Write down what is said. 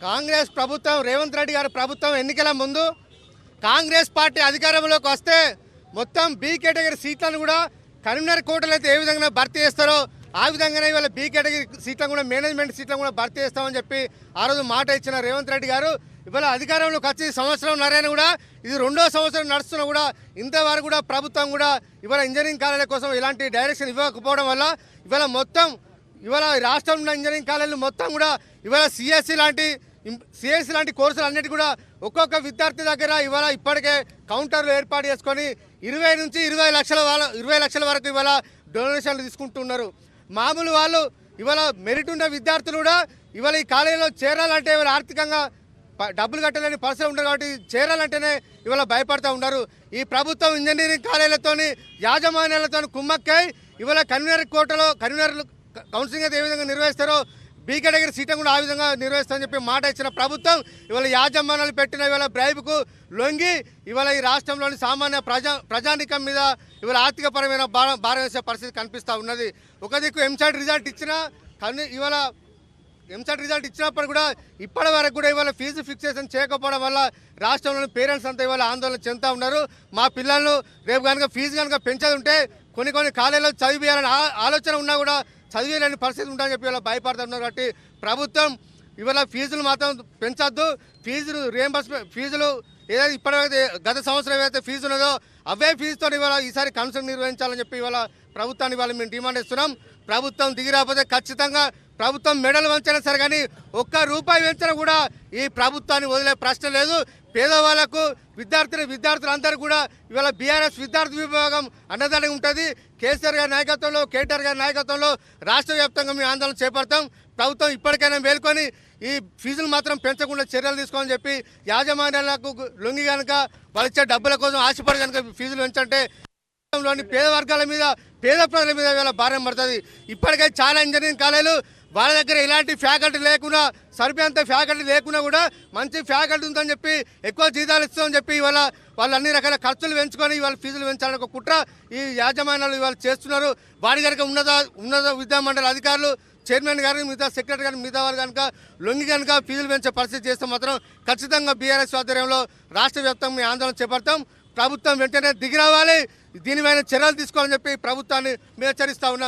కాంగ్రెస్ ప్రభుత్వం రేవంత్ రెడ్డి గారి ప్రభుత్వం ఎన్నికల ముందు కాంగ్రెస్ పార్టీ అధికారంలోకి వస్తే మొత్తం బి కేటగిరీ సీట్లను కూడా కరీంనగర్ కోటలో అయితే ఏ విధంగా భర్తీ చేస్తారో ఆ విధంగానే ఇవాళ బి కేటగిరీ సీట్లను కూడా మేనేజ్మెంట్ సీట్లను కూడా భర్తీ చేస్తామని చెప్పి ఆ రోజు మాట ఇచ్చిన రేవంత్ రెడ్డి గారు ఇవాళ అధికారంలోకి వచ్చి సంవత్సరం నరేనా కూడా ఇది రెండో సంవత్సరం నడుస్తున్నా కూడా ఇంతవరకు కూడా ప్రభుత్వం కూడా ఇవాళ ఇంజనీరింగ్ కాలేజీల కోసం ఇలాంటి డైరెక్షన్ ఇవ్వకపోవడం వల్ల ఇవాళ మొత్తం ఇవాళ రాష్ట్రంలో ఉన్న ఇంజనీరింగ్ కాలేజీలు మొత్తం కూడా ఇవాళ సిఎస్సి లాంటి కోర్సులు అన్నిటి కూడా ఒక్కొక్క విద్యార్థి దగ్గర ఇవాళ ఇప్పటికే కౌంటర్లు ఏర్పాటు చేసుకొని 20 నుంచి 20 లక్షల వరకు ఇవాళ డొనేషన్లు తీసుకుంటున్నారు. మామూలు వాళ్ళు ఇవాళ మెరిట్ ఉన్న విద్యార్థులు కూడా ఇవాళ ఈ కాలేజీలో చేరాలంటే ఇవాళ ఆర్థికంగా డబ్బులు కట్టలేని పరిస్థితి ఉండదు కాబట్టి చేరాలంటేనే ఇవాళ భయపడుతూ ఉన్నారు. ఈ ప్రభుత్వం ఇంజనీరింగ్ కాలేజీలతోని యాజమాన్యాలతో కుమ్మక్కై ఇవాళ కన్వీనర్ కౌన్సిలింగ్ అయితే ఏ విధంగా నిర్వహిస్తారో బి కేటగిరీ సీట్లను కూడా ఆ విధంగా నిర్వహిస్తామని చెప్పి మాట ఇచ్చిన ప్రభుత్వం ఇవాళ యాజమాన్యాలు పెట్టిన ఇవాళ బ్రైబ్కు లొంగి ఇవాళ ఈ రాష్ట్రంలోని సామాన్య ప్రజానికం మీద ఇవాళ ఆర్థికపరమైన భారం వేసే పరిస్థితి కనిపిస్తూ ఉన్నది. ఒక దిక్కు ఎంసెట్ రిజల్ట్ ఇచ్చినా కానీ ఇవాళ ఎంసెట్ రిజల్ట్ ఇచ్చినప్పుడు కూడా ఇప్పటి వరకు కూడా ఇవాళ ఫీజు ఫిక్సేషన్ చేయకపోవడం వల్ల రాష్ట్రంలోని పేరెంట్స్ అంతా ఇవాళ ఆందోళన చెందుతూ ఉన్నారు. మా పిల్లలను రేపు కనుక ఫీజు కనుక పెంచేది ఉంటే కొన్ని కాలేజీలో చదివేయాలని ఆలోచన ఉన్నా కూడా చదివేలేని పరిస్థితి ఉంటుందని చెప్పి ఇవాళ భయపడుతున్నారు. కాబట్టి ప్రభుత్వం ఇవాళ ఫీజులు మాత్రం పెంచొద్దు, ఫీజులు ఏదైతే ఇప్పటివరకు గత సంవత్సరం ఏదైతే ఫీజు ఉన్నదో అవే ఫీజుతో ఇవాళ ఈసారి కౌన్సిలింగ్ నిర్వహించాలని చెప్పి ఇవాళ ప్రభుత్వాన్ని ఇవాళ మేము డిమాండ్ ఇస్తున్నాం. ప్రభుత్వం దిగి రాకపోతే ఖచ్చితంగా ప్రభుత్వం మెడలు వంచినా సరే కానీ ఒక్క రూపాయి పెంచినా కూడా ఈ ప్రభుత్వాన్ని వదిలే ప్రశ్న లేదు. పేదవాళ్లకు విద్యార్థులందరూ కూడా ఇవాళ బీఆర్ఎస్ విద్యార్థి విభాగం అన్నదానికి ఉంటుంది. కేసీఆర్ గారి నాయకత్వంలో కేటీఆర్ గారి నాయకత్వంలో రాష్ట్ర వ్యాప్తంగా మేము ఆందోళన చేపడతాం. ప్రభుత్వం ఇప్పటికైనా మేల్కొని ఈ ఫీజులు మాత్రం పెంచకుండా చర్యలు తీసుకోమని చెప్పి యాజమాన్యాలకు లొంగి కనుక వాళ్ళు ఇచ్చే డబ్బుల కోసం ఆశపడి కనుక ఫీజులు పెంచంటే లోని పేద వర్గాల మీద పేద ప్రజల మీద ఇవాళ భారం పడుతుంది. ఇప్పటికే చాలా ఇంజనీరింగ్ కాలేజీలు వాళ్ళ దగ్గర ఇలాంటి ఫ్యాకల్టీ లేకున్నా సరిపోయేంత ఫ్యాకల్టీ లేకున్నా కూడా మంచి ఫ్యాకల్టీ ఉందని చెప్పి ఎక్కువ జీతాలు ఇస్తామని చెప్పి ఇవాళ వాళ్ళు అన్ని రకాల ఖర్చులు పెంచుకొని ఇవాళ ఫీజులు పెంచాలని ఒక కుట్ర ఈ యాజమాన్యాలు ఇవాళ చేస్తున్నారు. వారి కనుక ఉన్నత విద్యామండలి అధికారులు చైర్మన్ గారు మిగతా సెక్రటరీ గారు మిగతా వారు కనుక లొంగి కనుక ఫీజులు పెంచే పరిస్థితి చేస్తే మాత్రం ఖచ్చితంగా బీఆర్ఎస్ ఆధ్వర్యంలో రాష్ట్ర వ్యాప్తంగా మేము ఆందోళన చేపడతాం. ప్రభుత్వం వెంటనే దిగి రావాలి, దీనిపైన చర్యలు తీసుకోవాలని చెప్పి ప్రభుత్వాన్ని మేము హెచ్చరిస్తా ఉన్నాం.